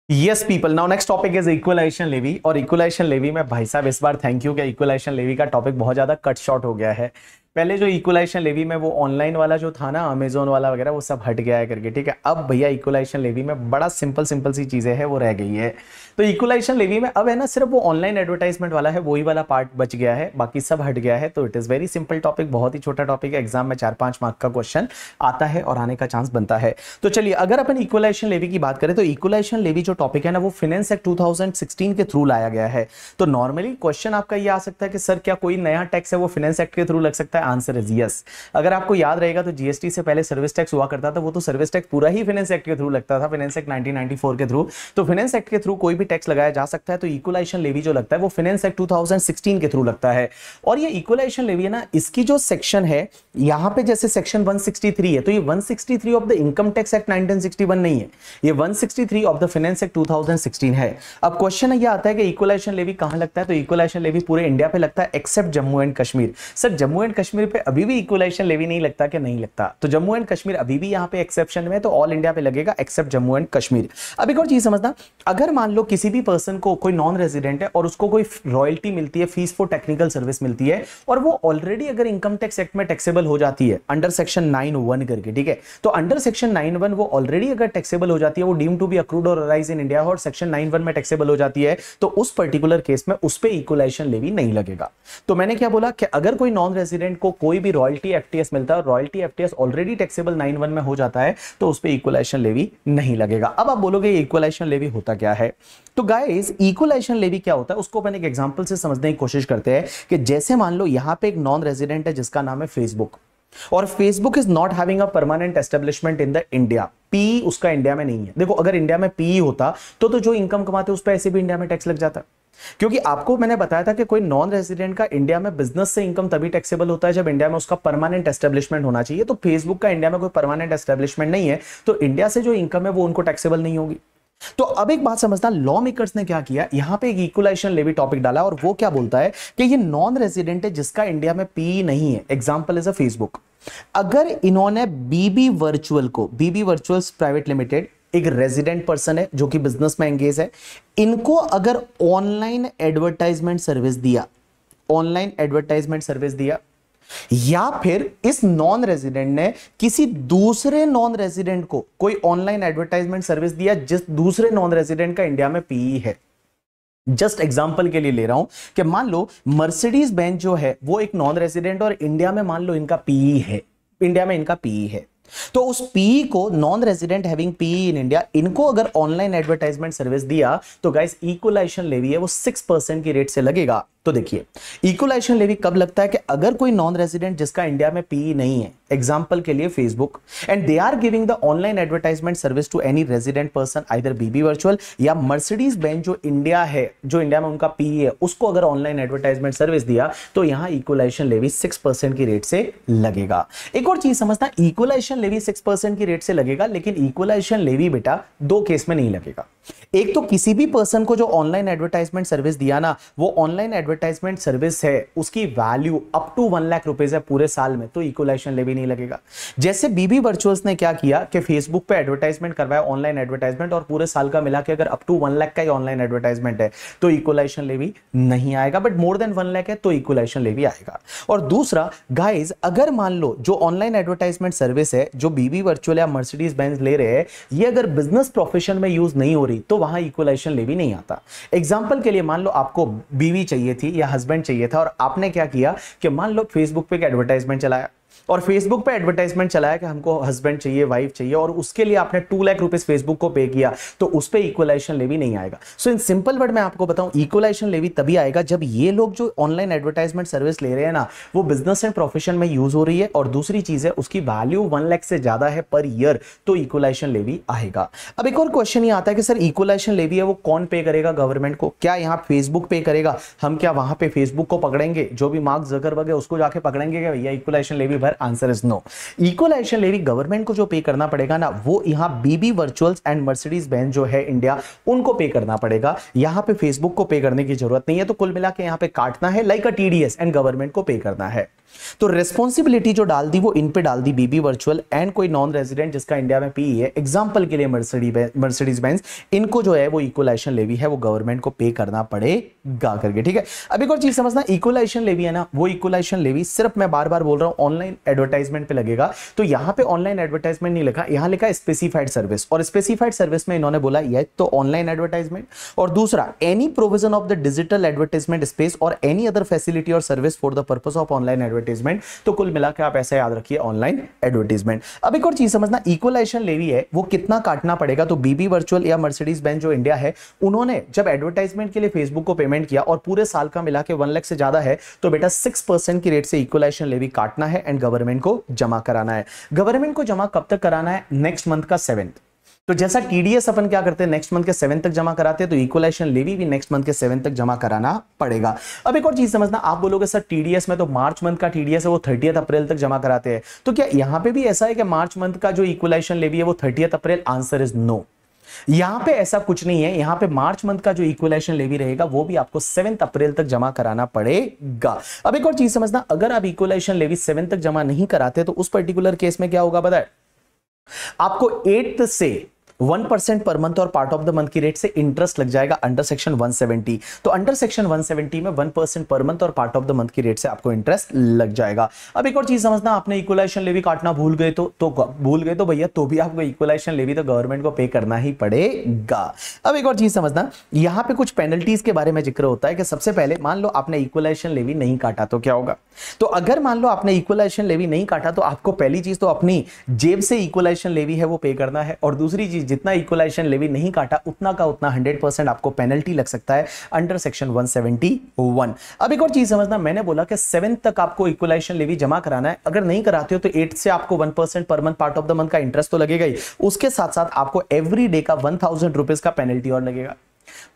Yes people, now next topic is equalisation levy. और इक्वलाइजेशन लेवी में भाई साहब इस बार थैंक यू कि इक्वलाइजेशन लेवी का टॉपिक बहुत ज्यादा कट शॉर्ट हो गया है। पहले जो इक्वलाइजेशन लेवी में वो ऑनलाइन वाला जो था ना, अमेजोन वाला वगैरह, वो सब हट गया है करके, ठीक है। अब भैया इक्वलाइजेशन लेवी में बड़ा सिंपल सिंपल सी चीजें हैं वो रह गई है। तो इक्वलाइजेशन लेवी में अब है ना, सिर्फ वो ऑनलाइन एडवर्टाइजमेंट वाला है, वही वाला पार्ट बच गया है, बाकी सब हट गया है। तो it is very simple topic, बहुत ही छोटा टॉपिक है, एग्जाम में 4-5 मार्क का क्वेश्चन आता है और आने का चांस बनता है। तो चलिए अगर अपन इक्वलाइजेशन लेवी की बात करें तो इक्वलाइजेशन लेवी जो टॉपिक है ना, वो फाइनेंस एक्ट 2016 के थ्रू लाया गया है। तो नॉर्मली क्वेश्चन आपका ये आ सकता है कि सर क्या कोई नया टैक्स है वो फाइनेंस एक्ट के थ्रू लग सकता है? Answer is yes. अगर आपको याद रहेगा तो जीएसटी से पहले सर्विस टैक्स हुआ करता था, वो तो सर्विस टैक्स पूरा ही फाइनेंस एक्ट के थ्रू लगता था, फाइनेंस एक्ट 1994 के थ्रू। तो फाइनेंस एक्ट के थ्रू कोई भी टैक्स लगाया जा सकता है। तो इक्वलाइजेशन लेवी जो लगता है वो फाइनेंस एक्ट 2016 के थ्रू लगता है। और ये इक्वलाइजेशन लेवी है ना, इसकी जो सेक्शन है यहां पे, जैसे सेक्शन 163 है, तो ये 163 of the income tax act 1961 नहीं है, ये 163 ऑफ द फाइनेंस एक्ट 2016 है। अब क्वेश्चन ये आता है कि इक्वलाइजेशन लेवी कहां लगता है? तो इक्वलाइजेशन लेवी पूरे इंडिया पे लगता है except Jammu and Kashmir. Sir Jammu and Kashmir पे अभी भी इक्वलाइजेशन लेवी नहीं लगता कि नहीं लगता? तो जम्मू एंड कश्मीर अभी भी यहां पे एक्सेप्शन में, तो ऑल इंडिया पे लगेगा एक्सेप्ट जम्मू एंड कश्मीर। अब एक और चीज समझना, अगर मान लो किसी भी पर्सन को, कोई नॉन रेजिडेंट है और उसको कोई रॉयल्टी मिलती है, फीस फॉर टेक्निकल सर्विस मिलती है, और वो ऑलरेडी अगर इनकम टैक्स एक्ट में टैक्सेबल हो जाती है अंडर सेक्शन 9(1) करके, ठीक है। तो अंडर सेक्शन 9(1) वो ऑलरेडी अगर टैक्सेबल हो जाती है, वो डीम टू बी अक्रूड और अराइज इन इंडिया, और सेक्शन 9(1) में टैक्सेबल हो जाती है, तो उस पर्टिकुलर केस में उस पे इक्वलाइजेशन लेवी नहीं लगेगा। तो मैंने क्या बोला कि अगर कोई नॉन रेजिडेंट को कोई भी रॉयल्टी एफटीएस मिलता है, रॉयल्टी एफटीएस ऑलरेडी टैक्सेबल 9(1) में हो जाता है, तो उस पे इक्वलाइजेशन लेवी नहीं लगेगा। अब आप बोलोगे इक्वलाइजेशन लेवी होता क्या है? तो गाइस इक्वलाइजेशन लेवी क्या होता है उसको अपन एक एग्जांपल से समझने की कोशिश करते हैं कि जैसे मान लो यहां पे एक नॉन रेजिडेंट है जिसका नाम है फेसबुक, और Facebook is not having a permanent establishment in the India. P उसका इंडिया में नहीं है। देखो अगर इंडिया में पी होता तो जो इनकम कमाते उस पर ऐसे भी इंडिया में टैक्स लग जाता, क्योंकि आपको मैंने बताया था कि कोई नॉन रेजिडेंट का इंडिया में बिजनेस से इनकम तभी टैक्सेबल होता है जब इंडिया में उसका परमानेंट एस्टेब्लिशमेंट होना चाहिए। तो फेसबुक का इंडिया में कोई परमानेंट एस्टेब्लिशमेंट नहीं है, तो इंडिया से जो इनकम है वो उनको टैक्सेबल नहीं होगी। तो अब एक बात समझना, लॉ मेकर्स ने क्या किया, यहां पे एक इक्वलाइजेशन लेवी टॉपिक डाला, और वो क्या बोलता है कि ये नॉन रेजिडेंट है जिसका इंडिया में पी नहीं है, एग्जांपल इज अ फेसबुक। अगर इन्होंने बीबी वर्चुअल को, बीबी वर्चुअल्स प्राइवेट लिमिटेड एक रेजिडेंट पर्सन है जो कि बिजनेस में एंगेज है, इनको अगर ऑनलाइन एडवर्टाइजमेंट सर्विस दिया, ऑनलाइन एडवर्टाइजमेंट सर्विस दिया, या फिर इस नॉन रेजिडेंट ने किसी दूसरे नॉन रेजिडेंट को कोई ऑनलाइन एडवर्टाइजमेंट सर्विस दिया जिस दूसरे नॉन रेजिडेंट का इंडिया में पीई है। जस्ट एग्जांपल के लिए ले रहा हूं कि मान लो मर्सिडीज बेंज जो है वो एक नॉन रेजिडेंट और इंडिया में मान लो इनका पीई है, इंडिया में इनका पीई है, तो उस पीई को, non resident having PE in India, इनको अगर ऑनलाइन एडवर्टाइजमेंट सर्विस दिया तो गाइस इक्वलाइजेशन लेवी है वो 6% की रेट से लगेगा। तो देखिए इक्वलाइजेशन लेवी कब लगता है कि अगर कोई नॉन रेजिडेंट जिसका इंडिया में पीई नहीं है, एग्जांपल के लिए Facebook, and they are giving the online advertisement service to any resident person either BB virtual या मर्सिडीज बेंज जो इंडिया है, जो इंडिया में उनका पीई है, उसको अगर ऑनलाइन एडवर्टाइजमेंट सर्विस दिया तो यहां इक्वलाइजेशन लेवी 6% की रेट से लगेगा। एक और चीज समझना, इक्वलाइजेशन लेवी 6% की रेट से लगेगा, लेकिन इक्वलाइजेशन लेवी बेटा दो केस में नहीं लगेगा। एक तो किसी भी पर्सन को जो ऑनलाइन एडवर्टाइजमेंट सर्विस दिया ना, वो ऑनलाइन एडवर्टाइजमेंट सर्विस है, उसकी वैल्यू अप टू 1 लाख रुपए है पूरे साल में, तो इक्वलाइजेशन लेवी नहीं लगेगा। जैसे बीबी वर्चुअल्स ने क्या किया कि फेसबुक पे एडवर्टाइजमेंट करवाया, ऑनलाइन एडवर्टाइजमेंट, और पूरे साल का मिला के अगर अप टू 1 लाख का ही ऑनलाइन एडवर्टाइजमेंट है तो इक्वलाइजेशन लेवी नहीं आएगा, बट मोर देन 1 लाख है तो इक्वलाइजेशन लेवी आएगा। और दूसरा गाइज, अगर मान लो जो ऑनलाइन एडवर्टाइजमेंट सर्विस है जो बीबी वर्चुअल या मर्सिडीज बेंज ले रहे हैं, ये अगर बिजनेस प्रोफेशन में यूज नहीं हो रही तो वहां इक्वलाइजेशन लेवी नहीं आता। एग्जांपल के लिए मान लो आपको बीवी चाहिए थी या हस्बैंड चाहिए था, और आपने क्या किया कि मान लो फेसबुक पे एक एडवर्टाइजमेंट चलाया, और फेसबुक पे एडवर्टाइजमेंट चलाया कि हमको हस्बैंड चाहिए, वाइफ चाहिए, और उसके लिए आपने 2 लाख रुपए फेसबुक को पे किया, तो उस पे इक्वलाइजेशन लेवी नहीं आएगा। सो इन सिंपल वर्ड में आपको बताऊं, इक्वलाइजेशन लेवी तभी आएगा जब ये लोग जो ऑनलाइन एडवर्टाइजमेंट सर्विस ले रहे हैं ना, वो बिजनेस एंड प्रोफेशन में यूज हो रही है, और दूसरी चीज है उसकी वैल्यू 1 लाख से ज्यादा है पर ईयर, तो इक्वलाइजेशन लेवी आएगा। अब एक और क्वेश्चन ये आता है कि सर इक्वलाइजेशन लेवी है वो कौन पे करेगा गवर्नमेंट को? क्या यहाँ फेसबुक पे करेगा? हम क्या वहां पे फेसबुक को पकड़ेंगे, जो भी मार्क जकरबर्ग है उसको जाके पकड़ेंगे कि भैया इक्वलाइजेशन लेवी भर? Here answer is no. Equalisation levy government को जो पे करना पड़ेगा ना, वो यहाँ BB virtuals and Mercedes Benz जो है इंडिया, उनको पे करना पड़ेगा। यहाँ पे फेसबुक को पे करने की जरूरत नहीं है। तो कुल मिला के यहाँ पे काटना है like a TDS and government को पे करना है। तो रिस्पॉन्सिबिलिटी जो डाल दी वो इन पे डाल दी बीबी वर्चुअल एंड कोई नॉन रेजिडेंट जिसका इंडिया में पीई है, एग्जांपल के लिए मर्सिडीज बेंज, इनको जो है वो इक्वलाइजेशन लेवी है वो गवर्नमेंट को पे करना पड़ेगा करके। ठीक है, अब एक और चीज समझना, इक्वलाइजेशन लेवी है ना, वो इक्वलाइजेशन लेवी सिर्फ मैं बार बार बोल रहा हूं ऑनलाइन एडवर्टाइजमेंट पे लगेगा। तो यहां पे ऑनलाइन एडवर्टाइजमेंट नहीं लिखा, यहां लिखा स्पेसिफाइड सर्विस, और स्पेसिफाइड सर्विस में इन्होंने बोला ये तो ऑनलाइन एडवर्टाइजमेंट, और दूसरा any provision of the digital advertisement space और एनी अदर फैसिलिटी और service for the purpose of online advertisement. तो कुल मिलाकर आप ऐसा याद रखिए ऑनलाइन एडवर्टाइजमेंट। अब एक और चीज समझना, इक्वलाइजेशन लेवी है वो कितना काटना पड़ेगा। तो बीबी वर्चुअल या मर्सिडीज बेंज जो इंडिया है, उन्होंने जब एडवर्टाइजमेंट के लिए फेसबुक को पेमेंट किया और पूरे साल का मिला के 1 लाख से ज्यादा है, तो बेटा 6% की रेट से इक्वलाइजेशन लेवी काटना है एंड गवर्नमेंट को जमा कराना है। गवर्नमेंट को जमा कब तक कराना है? नेक्स्ट मंथ का 7th। तो जैसा टीडीएस अपन क्या करते हैं, नेक्स्ट मंथ के 7 तक जमा कराते हैं, तो इक्वलाइजेशन लेवी भी नेक्स्ट मंथ के 7 तक जमा कराना पड़ेगा। अब एक और चीज समझना, आप बोलोगे सर टीडीएस में तो मार्च मंथ का टीडीएस है वो 30 अप्रैल तक जमा कराते हैं, तो क्या यहां पे भी ऐसा है कि मार्च मंथ का जो इक्वलाइजेशन लेवी है वो 30 अप्रैल? Answer is no. यहां पे ऐसा कुछ नहीं है, यहां पे मार्च मंथ का जो इक्वलाइजेशन लेवी रहेगा वो भी आपको 7 अप्रैल तक जमा कराना पड़ेगा। अब एक और चीज समझना, अगर आप इक्वलाइजेशन लेवी 7 तक जमा नहीं कराते तो उस पर्टिकुलर केस में क्या होगा बताए, आपको 8 से 1% पर मंथ और पार्ट ऑफ द मंथ की रेट से इंटरेस्ट लग जाएगा अंडर सेक्शन 170। तो अंडर सेक्शन 170 में 1% पर मंथ और पार्ट ऑफ द मंथ की रेट से आपको इंटरेस्ट लग जाएगा। अब एक और चीज समझना, आपने इक्वलाइजेशन लेवी काटना भूल गए तो भैया तो भी आपको इक्वलाइजेशन लेवी तो गवर्नमेंट को पे करना ही पड़ेगा। अब एक और चीज समझना, यहां पे कुछ पेनल्टीज के बारे में जिक्र होता है कि सबसे पहले मान लो आपने इक्वलाइजेशन लेवी नहीं काटा तो क्या होगा। तो अगर मान लो आपने इक्वलाइजेशन लेवी नहीं काटा तो आपको पहली चीज तो अपनी जेब से इक्वलाइजेशन लेवी है वो पे करना है, और दूसरी चीज जितना इक्वलाइजेशन लेवी नहीं काटा उतना का उतना 100% आपको पेनल्टी लग सकता है अंडर सेक्शन 171। अब एक और चीज समझना, मैंने बोला कि 7 तक आपको इक्वलाइजेशन लेवी जमा कराना है, अगर नहीं कराते हो तो 8 से आपको 1% per month part of the month का इंटरेस्ट तो लगेगा ही, उसके साथ साथ आपको एवरी डे का 1000 रुपीज का पेनल्टी और लगेगा।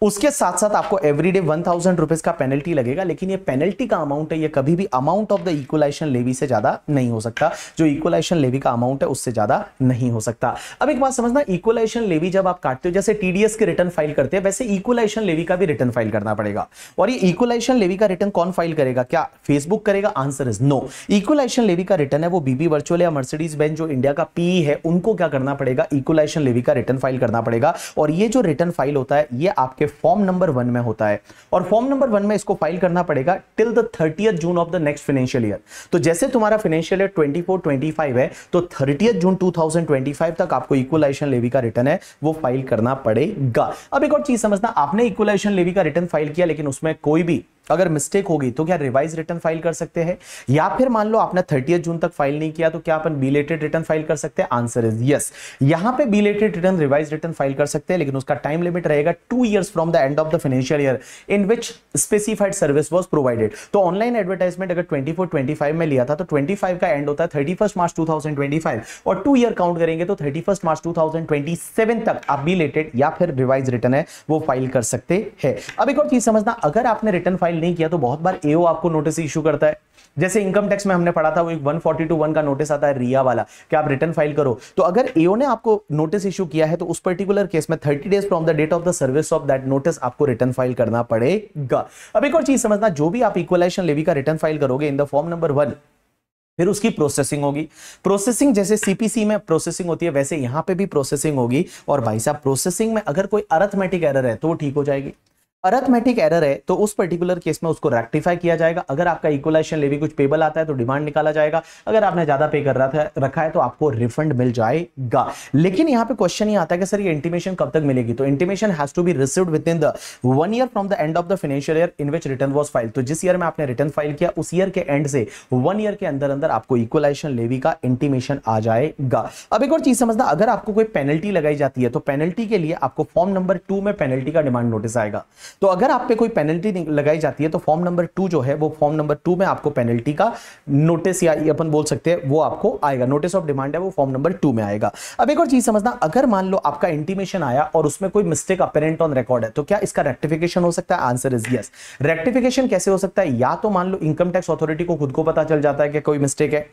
उसके साथ साथ आपको एवरीडे 1000 रुपीज का पेनल्टी लगेगा, लेकिन ये पेनल्टी का अमाउंट है ये कभी भी amount of the equalisation levy से ज्यादा नहीं हो सकता। जो इक्वलाइजेशन लेवी का अमाउंट है उससे ज्यादा नहीं हो सकता। अब एक बात समझना, इक्वलाइजेशन लेवी जब आप काटते हो, जैसे टीडीएस के रिटर्न फाइल करते हैं वैसे इक्वलाइजेशन लेवी का भी रिटर्न फाइल करना पड़ेगा। और ये इक्वलाइजेशन लेवी का रिटर्न कौन फाइल करेगा? क्या फेसबुक करेगा? Answer is no. Equalisation levy का रिटर्न है वो बीबी वर्चुअल या मर्सिडीज बेंज जो इंडिया का पीई है, उनको क्या करना पड़ेगा? इक्वलाइजेशन लेवी का रिटर्न फाइल करना पड़ेगा। और ये जो रिटर्न फाइल होता है ये आपके फॉर्म नंबर 1 में होता है, और फॉर्म नंबर 1 में इसको फाइल करना पड़ेगा till the 30th June of the next financial year. तो जैसे तुम्हारा फाइनेंशियल ईयर 24-25 है तो 30th जून 2025 तक आपको इक्वलाइजेशन लेवी का रिटर्न है वो फाइल करना पड़ेगा। अब एक और चीज समझना, आपने इक्वलाइजेशन लेवी का रिटर्न फाइल किया लेकिन उसमें कोई भी अगर मिस्टेक होगी तो क्या रिवाइज रिटर्न फाइल कर सकते हैं, या फिर मान लो आपने 30th जून तक फाइल नहीं किया तो क्या अपन बिलेटेड रिटर्न फाइल कर सकते हैं? Answer is yes. यहां पे belated return revise return file कर सकते हैं, लेकिन उसका टाइम लिमिट रहेगा 2 years from the end of the financial year in which specified service was provided. तो ऑनलाइन एडवर्टाइजमेंट अगर 24-25 में लिया था तो 25 का एंड होता है 31 मार्च 2025, और 2 year काउंट करेंगे तो 31 मार्च 2027 तक आप बिलेटेड या फिर रिवाइज रिटर्न है वो फाइल कर सकते हैं। अब एक और चीज समझना, अगर आपने रिटर्न फाइल नहीं किया तो बहुत बार एओ आपको नोटिस इशू करता है। जैसे इनकम टैक्स में हमने पढ़ा था वो एक 142(1) का नोटिस आता है रिया वाला कि आप रिटर्न फाइल करो। तो अगर एओ ने आपको नोटिस इशू किया है तो उस पर्टिकुलर केस में 30 days from the date of the service of that notice आपको रिटर्न फाइल करना पड़ेगा। अब एक और चीज समझना, जो भी आप इक्वलाइजेशन लेवी का रिटर्न फाइल करोगे इन द फॉर्म नंबर 1, फिर उसकी प्रोसेसिंग होगी। प्रोसेसिंग जैसे सीपीसी में प्रोसेसिंग होती है वैसे यहां पे भी प्रोसेसिंग होगी, और भाई साहब प्रोसेसिंग में अगर कोई अरिथमेटिक एरर है तो वो ठीक हो जाएगी। अरिथमेटिक एरर है तो उस पर्टिकुलर केस में उसको रेक्टिफाई किया जाएगा। अगर आपका इक्वलाइजेशन लेवी कुछ पेबल आता है तो डिमांड निकाला जाएगा, अगर आपने ज्यादा पे कर रखा है तो आपको रिफंड मिल जाएगा। लेकिन यहां पे क्वेश्चन ये आता है कि सर ये इंटीमेशन कब तक मिलेगी? तो intimation has to be received within the 1 year from the end of the financial year in which return was filed. तो जिस ईयर में आपने रिटर्न फाइल किया उस ईयर के एंड से 1 year के अंदर अंदर आपको इक्वलाइजेशन लेवी का इंटीमेशन आ जाएगा। अब एक और चीज समझना, अगर आपको कोई पेनल्टी लगाई जाती है तो पेनल्टी के लिए आपको फॉर्म नंबर 2 में पेनल्टी का डिमांड नोटिस आएगा। तो अगर आप पे कोई पेनल्टी लगाई जाती है तो फॉर्म नंबर 2 जो है वो फॉर्म नंबर 2 में आपको पेनल्टी का नोटिस या अपन बोल सकते हैं वो आपको आएगा। नोटिस ऑफ डिमांड है वो फॉर्म नंबर 2 में आएगा। अब एक और चीज समझना, अगर मान लो आपका इंटीमेशन आया और उसमें कोई मिस्टेक अपरेंट ऑन रिकॉर्ड है तो क्या इसका रेक्टिफिकेशन हो सकता है? Answer is yes. रेक्टिफिकेशन कैसे हो सकता है? या तो मान लो इनकम टैक्स अथॉरिटी को खुद को पता चल जाता है कि कोई मिस्टेक है,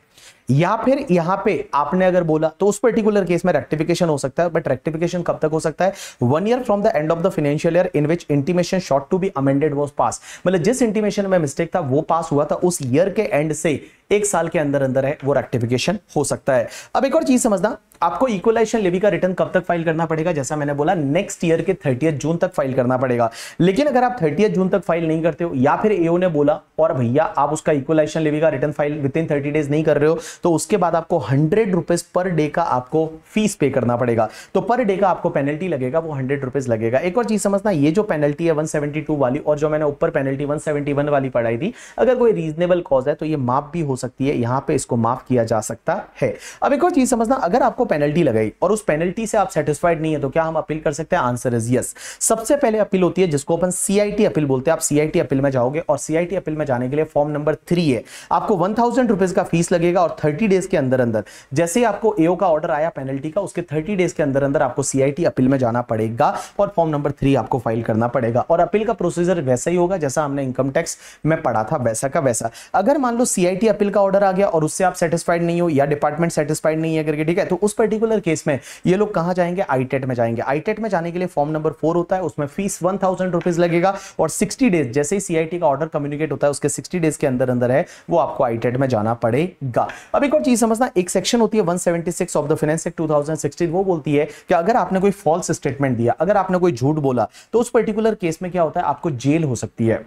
या फिर यहां पे आपने अगर बोला तो उस पर्टिकुलर केस में रेक्टिफिकेशन हो सकता है, बट रेक्टिफिकेशन कब तक हो सकता है? 1 year from the end of the financial year in which intimation sought to be amended was pass. मतलब जिस इंटीमेशन में मिस्टेक था वो पास हुआ था, उस ईयर के एंड से 1 साल के अंदर अंदर है वो रेक्टिफिकेशन हो सकता है। अब एक और चीज समझना, आपको इक्वलाइजेशन लेवी का रिटर्न कब तक फाइल करना पड़ेगा? जैसा मैंने बोला नेक्स्ट ईयर के 30 जून तक फाइल करना पड़ेगा। लेकिन अगर आप 30 जून तक फाइल नहीं करते हो, या फिर एओ ने बोला और भैया आप उसका इक्वलाइजेशन लेवी का return file with in 30 days नहीं कर रहे हो, तो उसके बाद आपको 100 रुपीज पर डे का आपको फीस पे करना पड़ेगा। तो पर डे का आपको पेनल्टी लगेगा, वो 100 रुपीज लगेगा। एक और चीज समझना, ये जो पेनल्टी है 172 वाली और जो मैंने ऊपर पेनल्टी 171 वाली पढ़ाई थी, अगर कोई रीजनेबल कॉज है तो ये माफ भी हो सकती है, यहां पे इसको माफ किया जा सकता है। अब एक और चीज समझना, अगर आपको पेनल्टी लगाई और उस पेनल्टी से आप सेटिस्फाइड नहीं है तो क्या हम अपील कर सकते हैं? Answer is yes. सबसे पहले अपील होती है जिसको अपन सीआईटी अपील बोलते हैं। आप सीआईटी अपील में जाओगे और सीआईटी अपील में जाने के लिए फॉर्म नंबर 3 है, आपको 1000 रुपीज का फीस लगेगा और 30 डेज के अंदर अंदर जैसे आपको एओ का ऑर्डर आया पेनल्टी का, उसके 30 डेज के अंदर अंदर आपको सीआईटी अपील में जाना पड़ेगा और फॉर्म नंबर 3 आपको फाइल करना पड़ेगा। और अपील का प्रोसीजर वैसा ही होगा जैसा हमने इनकम टैक्स में पढ़ा था, वैसा का वैसा। अगर मान लो सीआईटी अपील का ऑर्डर आ गया और उससे आप सेटिस्फाइड नहीं हो या डिपार्टमेंट सेटिस्फाइड नहीं है करके, ठीक है, तो उस पर्टिकुलर केस में ये लोग कहां जाएंगे? आईटेट में जाएंगे। आईटेट में जाने के लिए फॉर्म नंबर 4 होता है, उसमें फीस 1000 रुपीज लगेगा और 60 डेज जैसे ही सीआईटी का ऑर्डर कम्युनिकेट होता है उसके 60 डेज के अंदर अंदर है वो आपको आईटेट में जाना पड़ेगा। अब एक और चीज समझना, एक सेक्शन होती है 176 ऑफ द फाइनेंस एक्ट 2016, वो बोलती है कि अगर आपने कोई फॉल्स स्टेटमेंट दिया, अगर आपने कोई झूठ बोला, तो उस पर्टिकुलर केस में क्या होता है? आपको जेल हो सकती है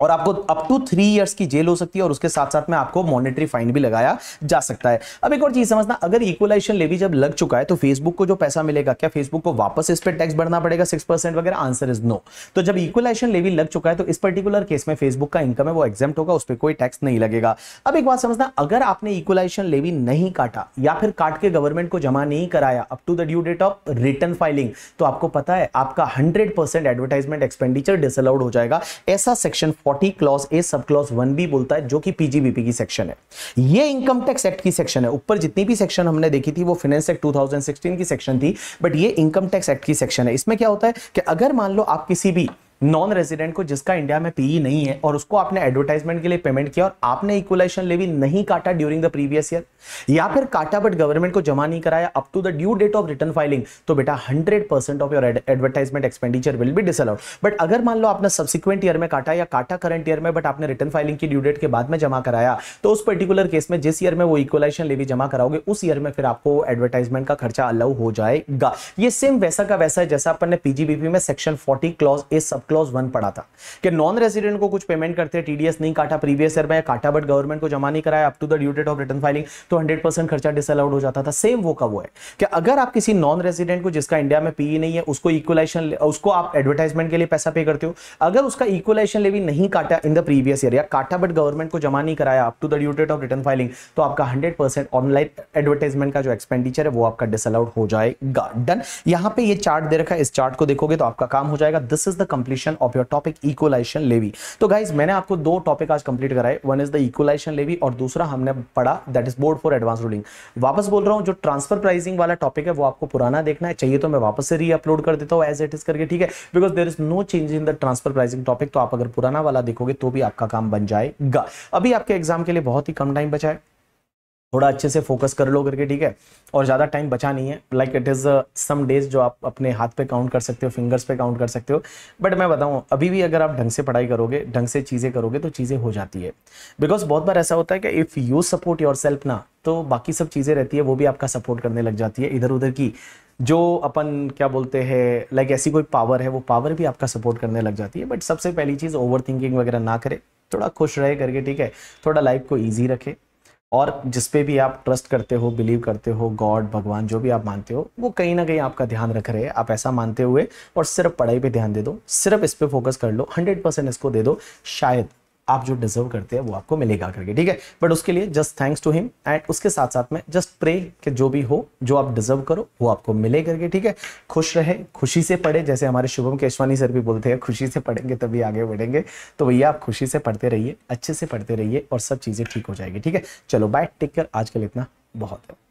और आपको अप टू 3 इयर्स की जेल हो सकती है और उसके साथ साथ में आपको मॉनेटरी फाइन भी लगाया जा सकता है। अब एक और चीज समझना, अगर इक्वलाइजेशन लेवी जब लग चुका है तो फेसबुक को जो पैसा मिलेगा, क्या फेसबुक को वापस इस पर टैक्स भरना पड़ेगा 6% वगैरह? Answer is no. तो जब इक्वलाइजेशन लेवी लग चुका है तो इस पर्टिकुलर केस में फेसबुक का इनकम है वो एग्जेम्प्ट होगा, उस पर कोई टैक्स नहीं लगेगा। अब एक बात समझना, अगर आपने इक्वलाइजेशन लेवी नहीं काटा या फिर काट के गवर्नमेंट को जमा नहीं कराया up to the due date of return filing, तो आपको पता है आपका 100% एडवर्टाइजमेंट एक्सपेंडिचर डिसअलाउड हो जाएगा। ऐसा section 40 clause A sub clause 1 भी बोलता है, जो कि पीजीबीपी की सेक्शन है। ये इनकम टैक्स एक्ट की सेक्शन है। ऊपर जितनी भी सेक्शन हमने देखी थी वो फाइनेंस एक्ट 2016 की सेक्शन थी, बट ये इनकम टैक्स एक्ट की सेक्शन है। इसमें क्या होता है कि अगर मान लो आप किसी भी नॉन रेजिडेंट को जिसका इंडिया में पीई नहीं है और उसको आपने एडवर्टाइजमेंट के लिए पेमेंट किया और आपने इक्वलाइजेशन लेवी नहीं काटा ड्यूरिंग द प्रीवियस ईयर, या फिर काटा बट गवर्नमेंट को जमा नहीं कराया up to the due date of return filing, तो बेटा 100% of your advertisement expenditure will be disallowed. But अगर मान लो आपने सब्सिक्वेंट ईयर में काटा या काटा करंट ईयर में बट आपने रिटर्न फाइलिंग की ड्यू डेट के बाद में जमा कराया, तो उस पर्टिकुलर केस में जिस ईयर में वो इक्वलाइजेशन लेवी जमा कराओगे उस ईयर में फिर आपको एडवर्टाइजमेंट का खर्चा अलाउ हो जाएगा। ये सेम वैसा का वैसा है जैसा अपन ने पीजीबीपी में section 40 clause A sub clause 1 पढ़ा था कि नॉन रेजिडेंट को कुछ पेमेंट करते हैं, टीडीएस नहीं काटा प्रीवियस ईयर में, काटा बट गवर्नमेंट को जमा नहीं कराया up to the due date of return filing, तो 100% खर्चा डिसअलाउड हो जाता था। सेम वो का वो है कि अगर आप किसी नॉन रेजिडेंट को जिसका इंडिया में पीई नहीं है उसको इक्वलाइजेशन उसको आप एडवर्टाइजमेंट के लिए पैसा पे करते हो, अगर उसका इक्वलाइजेशन लेवी नहीं काटा इन द प्रीवियस ईयर या काटा बट गवर्नमेंट को जमा नहीं कराया up to the due date of return filing, तो आपका 100% ऑनलाइन एडवर्टाइजमेंट का जो एक्सपेंडिचर है वो आपका डिसअलाउड हो जाएगा। डन। यहां पे ये चार्ट दे रखा है, इस चार्ट को देखोगे तो आपका काम हो जाएगा। This is the completion of your topic equalisation levy. तो गाइज मैंने आपको 2 टॉपिक आज कंप्लीट कराए, one is the equalisation levy और दूसरा हमने पढ़ा that is board for advance ruling. वापस बोल रहा हूं, जो ट्रांसफर प्राइसिंग वाला टॉपिक है वो आपको पुराना देखना है, चाहिए तो मैं वापस से री अपलोड कर देता हूं एज इट इज करके, ठीक है, because there is no change in the transfer pricing topic. तो आप अगर पुराना वाला देखोगे तो भी आपका काम बन जाएगा। अभी आपके एग्जाम के लिए बहुत ही कम टाइम बचा है, थोड़ा अच्छे से फोकस कर लो करके, ठीक है, और ज्यादा टाइम बचा नहीं है। Like it is some days जो आप अपने हाथ पे काउंट कर सकते हो, फिंगर्स पे काउंट कर सकते हो। बट मैं बताऊं, अभी भी अगर आप ढंग से पढ़ाई करोगे, ढंग से चीजें करोगे तो चीजें हो जाती है। बिकॉज बहुत बार ऐसा होता है कि if you support your self ना, तो बाकी सब चीजें रहती है वो भी आपका सपोर्ट करने लग जाती है। इधर उधर की जो अपन क्या बोलते हैं, लाइक ऐसी कोई पावर है, वो पावर भी आपका सपोर्ट करने लग जाती है। बट सबसे पहली चीज ओवर थिंकिंग वगैरह ना करे, थोड़ा खुश रहे करके, ठीक है, थोड़ा लाइफ को ईजी रखे और जिस पे भी आप ट्रस्ट करते हो, बिलीव करते हो, गॉड, भगवान, जो भी आप मानते हो, वो कहीं ना कहीं आपका ध्यान रख रहे हैं। आप ऐसा मानते हुए और सिर्फ पढ़ाई पे ध्यान दे दो, सिर्फ इस पे फोकस कर लो, 100% इसको दे दो, शायद आप जो डिजर्व करते हैं वो आपको मिलेगा करके, ठीक है। बट उसके लिए just thanks to him and उसके साथ साथ में जस्ट प्रे कि जो भी हो, जो आप डिजर्व करो वो आपको मिले करके, ठीक है। खुश रहे, खुशी से पढ़े, जैसे हमारे शुभम केशवानी सर भी बोलते हैं, खुशी से पढ़ेंगे तभी आगे बढ़ेंगे। तो भैया आप खुशी से पढ़ते रहिए, अच्छे से पढ़ते रहिए और सब चीजें ठीक हो जाएगी, ठीक है। चलो बाय, टेक केयर, आज के लिए इतना बहुत है।